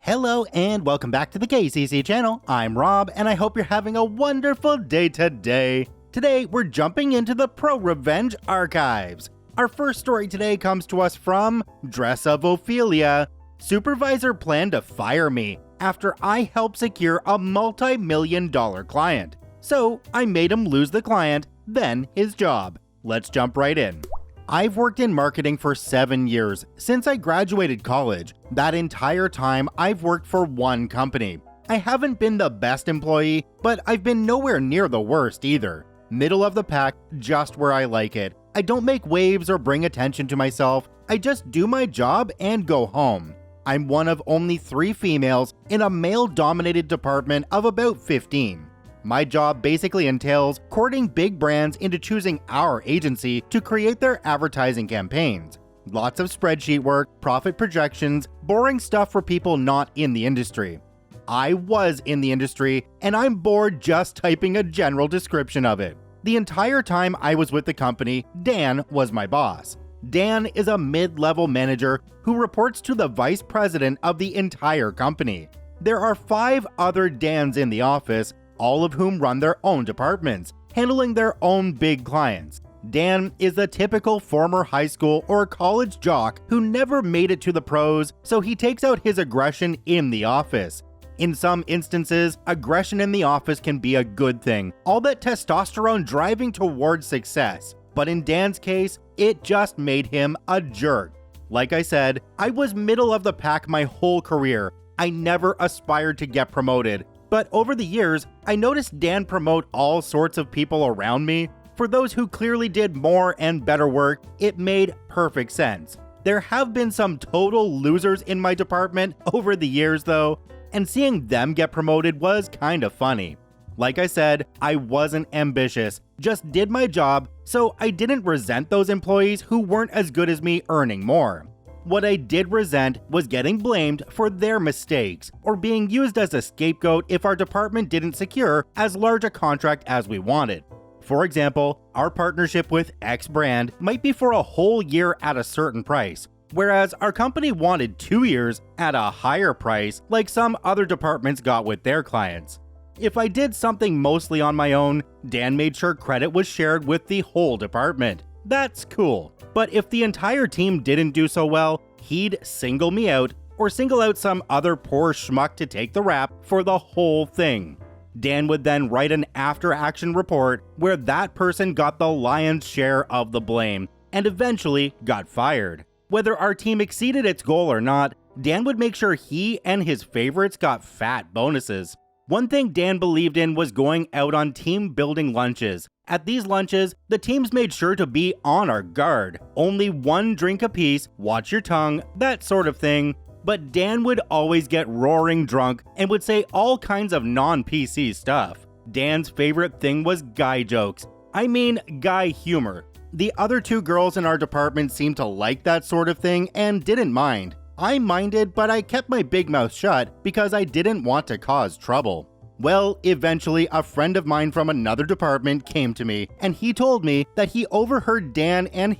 Hello and welcome back to the KCC channel. I'm Rob and I hope you're having a wonderful day today. Today we're jumping into the ProRevenge archives. Our first story today comes to us from Dress of Ophelia. Supervisor planned to fire me after I helped secure a multi-million-dollar client. So I made him lose the client, then his job. Let's jump right in. I've worked in marketing for 7 years since I graduated college. That entire time, I've worked for one company. I haven't been the best employee, but I've been nowhere near the worst either. Middle of the pack, just where I like it. I don't make waves or bring attention to myself. I just do my job and go home. I'm one of only 3 females in a male-dominated department of about 15. My job basically entails courting big brands into choosing our agency to create their advertising campaigns. Lots of spreadsheet work, profit projections, boring stuff for people not in the industry. I was in the industry, and I'm bored just typing a general description of it. The entire time I was with the company, Dan was my boss. Dan is a mid-level manager who reports to the vice president of the entire company. There are 5 other Dans in the office, all of whom run their own departments, handling their own big clients. Dan is the typical former high school or college jock who never made it to the pros, so he takes out his aggression in the office. In some instances, aggression in the office can be a good thing, all that testosterone driving towards success. But in Dan's case, it just made him a jerk. Like I said, I was middle of the pack my whole career. I never aspired to get promoted. But over the years, I noticed Dan promote all sorts of people around me. For those who clearly did more and better work, it made perfect sense. There have been some total losers in my department over the years though, and seeing them get promoted was kind of funny. Like I said, I wasn't ambitious, just did my job, so I didn't resent those employees who weren't as good as me earning more. What I did resent was getting blamed for their mistakes, or being used as a scapegoat if our department didn't secure as large a contract as we wanted. For example, our partnership with X brand might be for a whole year at a certain price, whereas our company wanted 2 years at a higher price like some other departments got with their clients. If I did something mostly on my own, Dan made sure credit was shared with the whole department. That's cool. But if the entire team didn't do so well, he'd single me out or single out some other poor schmuck to take the rap for the whole thing. Dan would then write an after-action report where that person got the lion's share of the blame and eventually got fired. Whether our team exceeded its goal or not, Dan would make sure he and his favorites got fat bonuses. One thing Dan believed in was going out on team-building lunches. At these lunches, the teams made sure to be on our guard. Only 1 drink apiece, watch your tongue, that sort of thing. But Dan would always get roaring drunk and would say all kinds of non-PC stuff. Dan's favorite thing was guy jokes. I mean, guy humor. The other 2 girls in our department seemed to like that sort of thing and didn't mind. I minded, but I kept my big mouth shut because I didn't want to cause trouble. Well, eventually a friend of mine from another department came to me and he told me that he overheard Dan and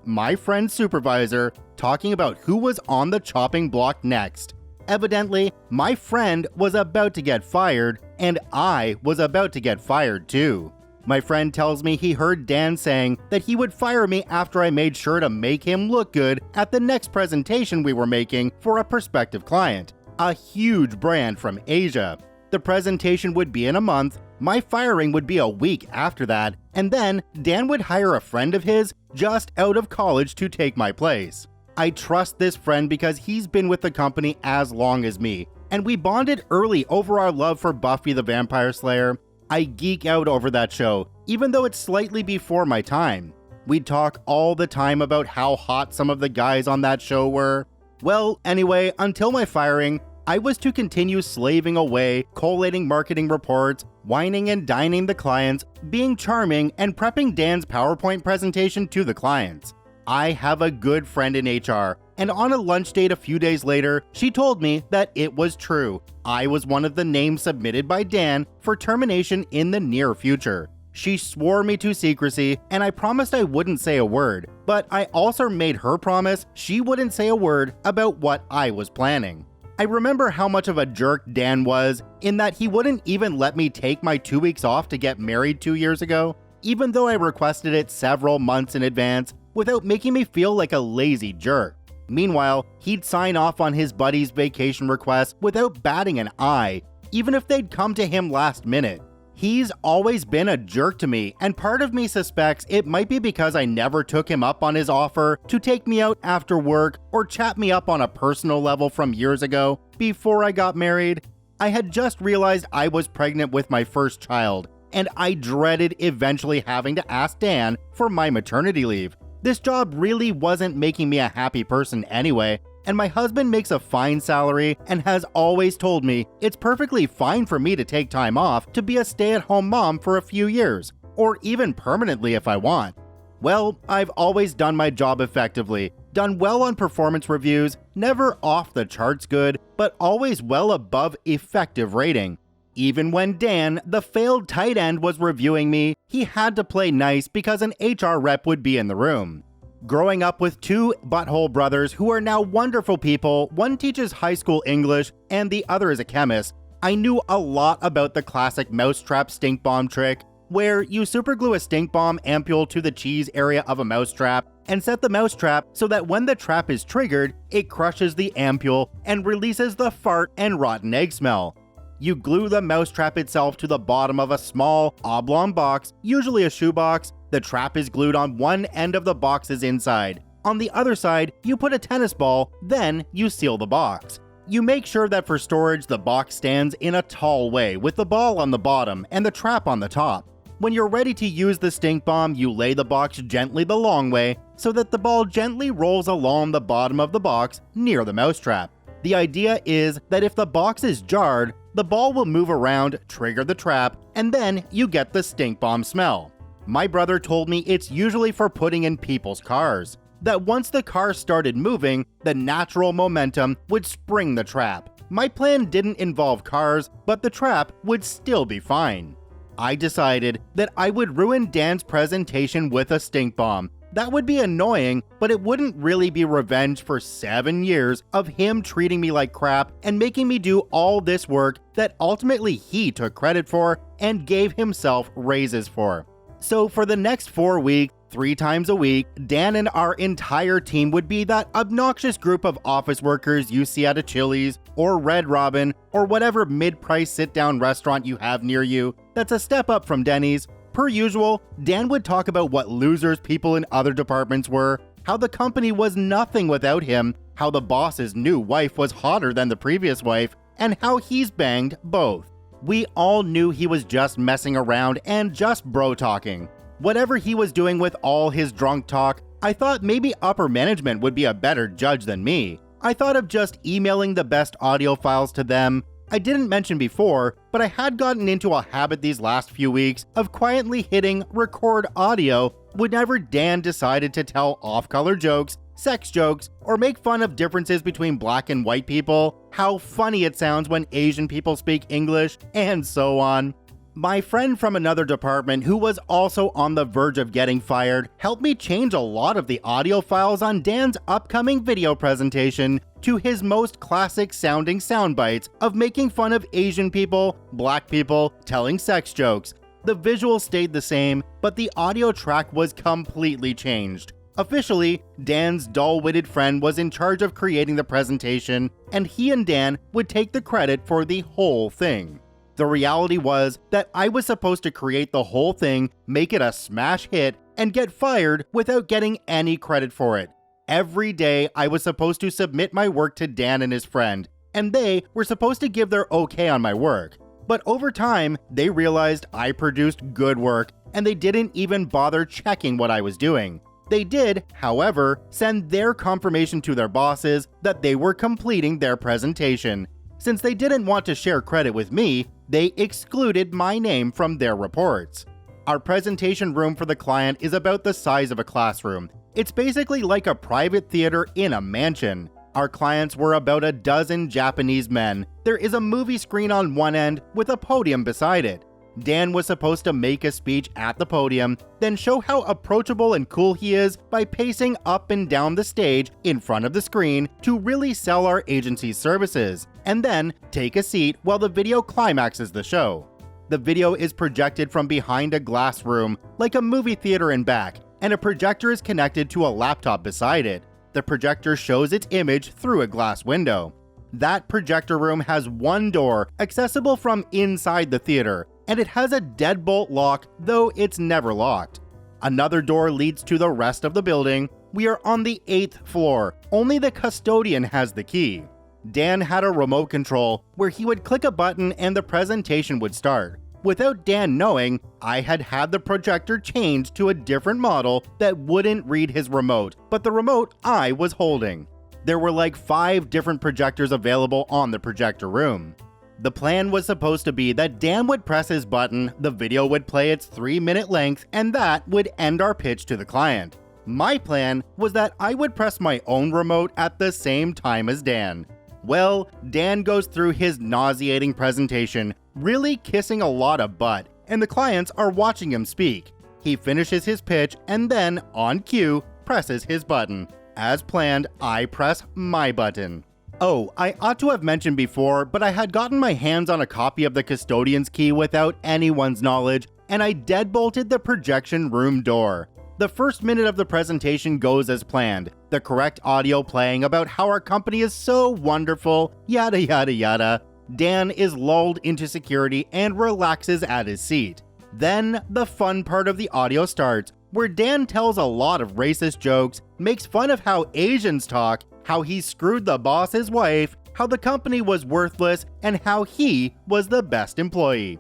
my friend's supervisor, talking about who was on the chopping block next. Evidently, my friend was about to get fired and I was about to get fired too. My friend tells me he heard Dan saying that he would fire me after I made sure to make him look good at the next presentation we were making for a prospective client, a huge brand from Asia. The presentation would be in a month, my firing would be a week after that, and then Dan would hire a friend of his just out of college to take my place. I trust this friend because he's been with the company as long as me, and we bonded early over our love for Buffy the Vampire Slayer. I geek out over that show, even though it's slightly before my time. We'd talk all the time about how hot some of the guys on that show were. Well, anyway, until my firing, I was to continue slaving away, collating marketing reports, whining and dining the clients, being charming, and prepping Dan's PowerPoint presentation to the clients. I have a good friend in HR, and on a lunch date a few days later, she told me that it was true. I was one of the names submitted by Dan for termination in the near future. She swore me to secrecy, and I promised I wouldn't say a word, but I also made her promise she wouldn't say a word about what I was planning. I remember how much of a jerk Dan was in that he wouldn't even let me take my 2 weeks off to get married 2 years ago, even though I requested it several months in advance, without making me feel like a lazy jerk. Meanwhile, he'd sign off on his buddies' vacation requests without batting an eye, even if they'd come to him last minute. He's always been a jerk to me, and part of me suspects it might be because I never took him up on his offer to take me out after work or chat me up on a personal level from years ago, before I got married. I had just realized I was pregnant with my first child, and I dreaded eventually having to ask Dan for my maternity leave. This job really wasn't making me a happy person anyway, and my husband makes a fine salary and has always told me it's perfectly fine for me to take time off to be a stay-at-home mom for a few years, or even permanently if I want. Well, I've always done my job effectively, done well on performance reviews, never off the charts good, but always well above effective rating. Even when Dan, the failed tight end, was reviewing me, he had to play nice because an HR rep would be in the room. Growing up with two butthole brothers who are now wonderful people, one teaches high school English and the other is a chemist, I knew a lot about the classic mousetrap stink bomb trick, where you superglue a stink bomb ampule to the cheese area of a mousetrap and set the mousetrap so that when the trap is triggered, it crushes the ampule and releases the fart and rotten egg smell. You glue the mousetrap itself to the bottom of a small, oblong box, usually a shoebox. The trap is glued on one end of the box's inside. On the other side, you put a tennis ball, then you seal the box. You make sure that for storage, the box stands in a tall way with the ball on the bottom and the trap on the top. When you're ready to use the stink bomb, you lay the box gently the long way so that the ball gently rolls along the bottom of the box near the mousetrap. The idea is that if the box is jarred, the ball will move around, trigger the trap, and then you get the stink bomb smell. My brother told me it's usually for putting in people's cars, that once the car started moving, the natural momentum would spring the trap. My plan didn't involve cars, but the trap would still be fine. I decided that I would ruin Dan's presentation with a stink bomb. That would be annoying, but it wouldn't really be revenge for 7 years of him treating me like crap and making me do all this work that ultimately he took credit for and gave himself raises for. So for the next 4 weeks, 3 times a week, Dan and our entire team would be that obnoxious group of office workers you see at a Chili's or Red Robin or whatever mid-price sit-down restaurant you have near you that's a step up from Denny's. Per usual, Dan would talk about what losers people in other departments were, how the company was nothing without him, how the boss's new wife was hotter than the previous wife, and how he's banged both. We all knew he was just messing around and just bro-talking. Whatever he was doing with all his drunk talk, I thought maybe upper management would be a better judge than me. I thought of just emailing the best audio files to them. I didn't mention before, but I had gotten into a habit these last few weeks of quietly hitting record audio whenever Dan decided to tell off-color jokes, sex jokes, or make fun of differences between black and white people, how funny it sounds when Asian people speak English, and so on. My friend from another department who was also on the verge of getting fired helped me change a lot of the audio files on Dan's upcoming video presentation to his most classic sounding sound bites of making fun of Asian people, black people, telling sex jokes. The visual stayed the same, but the audio track was completely changed. Officially, Dan's dull-witted friend was in charge of creating the presentation, and he and Dan would take the credit for the whole thing. The reality was that I was supposed to create the whole thing, make it a smash hit, and get fired without getting any credit for it. Every day, I was supposed to submit my work to Dan and his friend, and they were supposed to give their okay on my work. But over time, they realized I produced good work, and they didn't even bother checking what I was doing. They did, however, send their confirmation to their bosses that they were completing their presentation. Since they didn't want to share credit with me, they excluded my name from their reports. Our presentation room for the client is about the size of a classroom. It's basically like a private theater in a mansion. Our clients were about a dozen Japanese men. There is a movie screen on one end with a podium beside it. Dan was supposed to make a speech at the podium, then show how approachable and cool he is by pacing up and down the stage in front of the screen to really sell our agency's services. and then take a seat while the video climaxes the show. The video is projected from behind a glass room, like a movie theater in back, and a projector is connected to a laptop beside it. The projector shows its image through a glass window. That projector room has one door accessible from inside the theater, and it has a deadbolt lock, though it's never locked. Another door leads to the rest of the building. We are on the 8th floor. Only the custodian has the key. Dan had a remote control where he would click a button and the presentation would start. Without Dan knowing, I had the projector changed to a different model that wouldn't read his remote, but the remote I was holding. There were like 5 different projectors available on the projector room. The plan was supposed to be that Dan would press his button, the video would play its 3-minute length, and that would end our pitch to the client. My plan was that I would press my own remote at the same time as Dan. Well, Dan goes through his nauseating presentation, really kissing a lot of butt, and the clients are watching him speak. He finishes his pitch and then, on cue, presses his button. As planned, I press my button. Oh, I ought to have mentioned before, but I had gotten my hands on a copy of the custodian's key without anyone's knowledge, and I deadbolted the projection room door. The first minute of the presentation goes as planned, the correct audio playing about how our company is so wonderful, yada yada yada. Dan is lulled into security and relaxes at his seat. Then, the fun part of the audio starts, where Dan tells a lot of racist jokes, makes fun of how Asians talk, how he screwed the boss's wife, how the company was worthless, and how he was the best employee.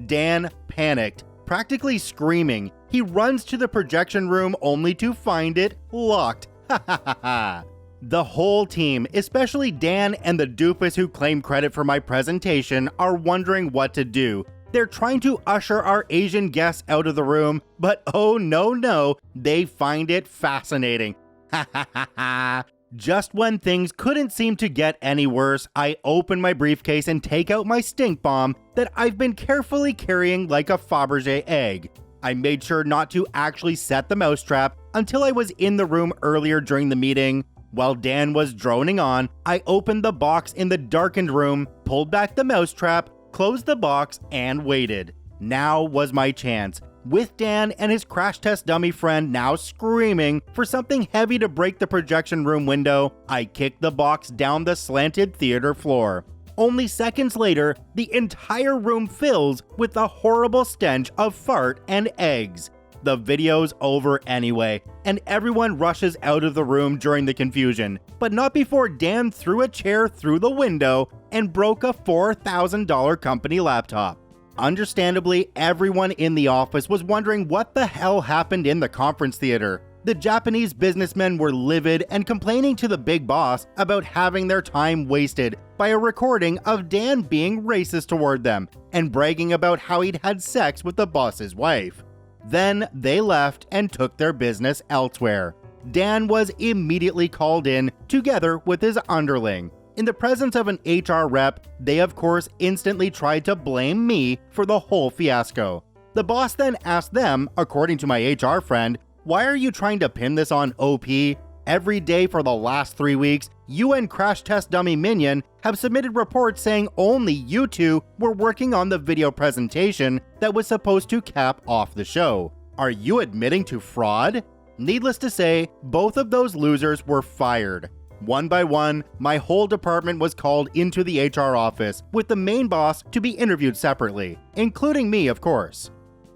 Dan panicked, practically screaming. He runs to the projection room only to find it locked. Ha ha ha ha. The whole team, especially Dan and the doofus who claim credit for my presentation, are wondering what to do. They're trying to usher our Asian guests out of the room, but oh no, they find it fascinating. Ha ha ha ha. Just when things couldn't seem to get any worse, I open my briefcase and take out my stink bomb that I've been carefully carrying like a Fabergé egg. I made sure not to actually set the mousetrap until I was in the room earlier during the meeting. While Dan was droning on, I opened the box in the darkened room, pulled back the mousetrap, closed the box, and waited. Now was my chance. With Dan and his crash test dummy friend now screaming for something heavy to break the projection room window, I kicked the box down the slanted theater floor. Only seconds later, the entire room fills with the horrible stench of fart and eggs. The video's over anyway, and everyone rushes out of the room during the confusion, but not before Dan threw a chair through the window and broke a $4,000 company laptop. Understandably, everyone in the office was wondering what the hell happened in the conference theater. The Japanese businessmen were livid and complaining to the big boss about having their time wasted by a recording of Dan being racist toward them and bragging about how he'd had sex with the boss's wife. Then they left and took their business elsewhere. Dan was immediately called in together with his underling. In the presence of an HR rep, they of course instantly tried to blame me for the whole fiasco. The boss then asked them, according to my HR friend, "Why are you trying to pin this on OP? Every day for the last 3 weeks, you and Crash Test Dummy Minion have submitted reports saying only you two were working on the video presentation that was supposed to cap off the show. Are you admitting to fraud?" Needless to say, both of those losers were fired. One by one, my whole department was called into the HR office, with the main boss to be interviewed separately, including me, of course.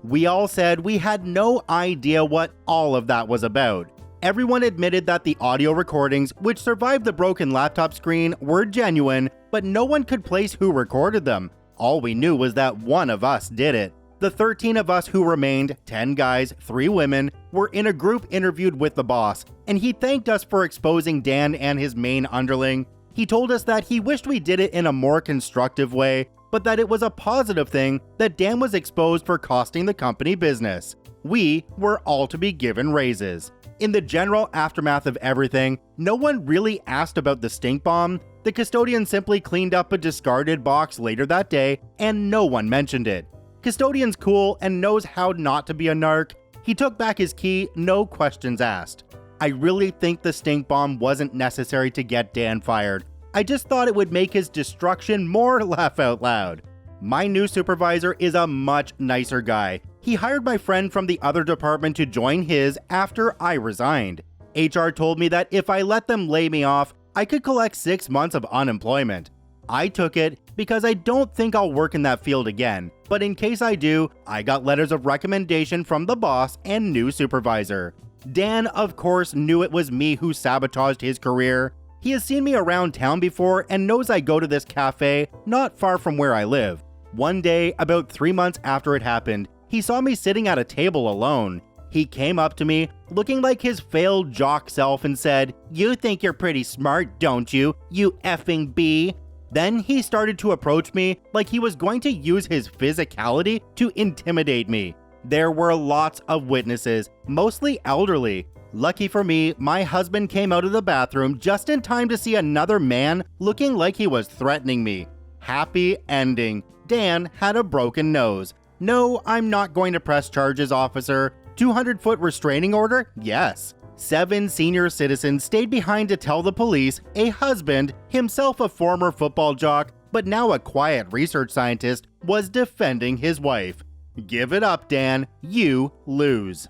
We all said we had no idea what all of that was about. Everyone admitted that the audio recordings, which survived the broken laptop screen, were genuine, but no one could place who recorded them. All we knew was that one of us did it. The 13 of us who remained, 10 guys, 3 women, were in a group interviewed with the boss, and he thanked us for exposing Dan and his main underling. He told us that he wished we did it in a more constructive way, but that it was a positive thing that Dan was exposed for costing the company business. We were all to be given raises. In the general aftermath of everything, no one really asked about the stink bomb. The custodian simply cleaned up a discarded box later that day, and no one mentioned it. Custodian's cool and knows how not to be a narc. He took back his key, no questions asked. I really think the stink bomb wasn't necessary to get Dan fired. I just thought it would make his destruction more laugh out loud. My new supervisor is a much nicer guy. He hired my friend from the other department to join his after I resigned. HR told me that if I let them lay me off, I could collect 6 months of unemployment. I took it because I don't think I'll work in that field again, but in case I do, I got letters of recommendation from the boss and new supervisor. Dan, of course, knew it was me who sabotaged his career. He has seen me around town before and knows I go to this cafe not far from where I live. One day, about 3 months after it happened, he saw me sitting at a table alone. He came up to me, looking like his failed jock self, and said, "You think you're pretty smart, don't you, you effing bee?" Then he started to approach me like he was going to use his physicality to intimidate me. There were lots of witnesses, mostly elderly. Lucky for me, my husband came out of the bathroom just in time to see another man looking like he was threatening me. Happy ending. Dan had a broken nose. No, I'm not going to press charges, officer. 200-foot restraining order? Yes. 7 senior citizens stayed behind to tell the police a husband, himself a former football jock, but now a quiet research scientist, was defending his wife. Give it up, Dan. You lose.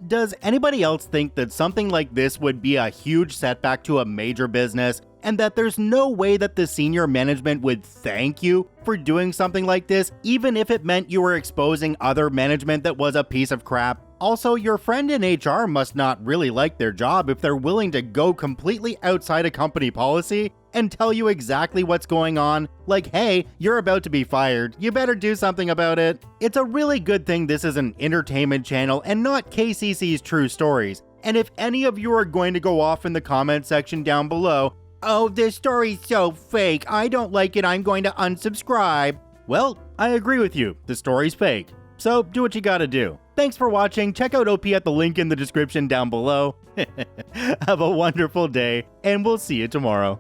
Does anybody else think that something like this would be a huge setback to a major business, and that there's no way that the senior management would thank you for doing something like this, even if it meant you were exposing other management that was a piece of crap? Also, your friend in HR must not really like their job if they're willing to go completely outside of company policy and tell you exactly what's going on, like, hey, you're about to be fired, you better do something about it. It's a really good thing this is an entertainment channel and not KCC's True Stories. And if any of you are going to go off in the comment section down below, "Oh, this story's so fake, I don't like it, I'm going to unsubscribe," well, I agree with you, the story's fake. So do what you gotta do. Thanks for watching, check out OP at the link in the description down below. Have a wonderful day, and we'll see you tomorrow.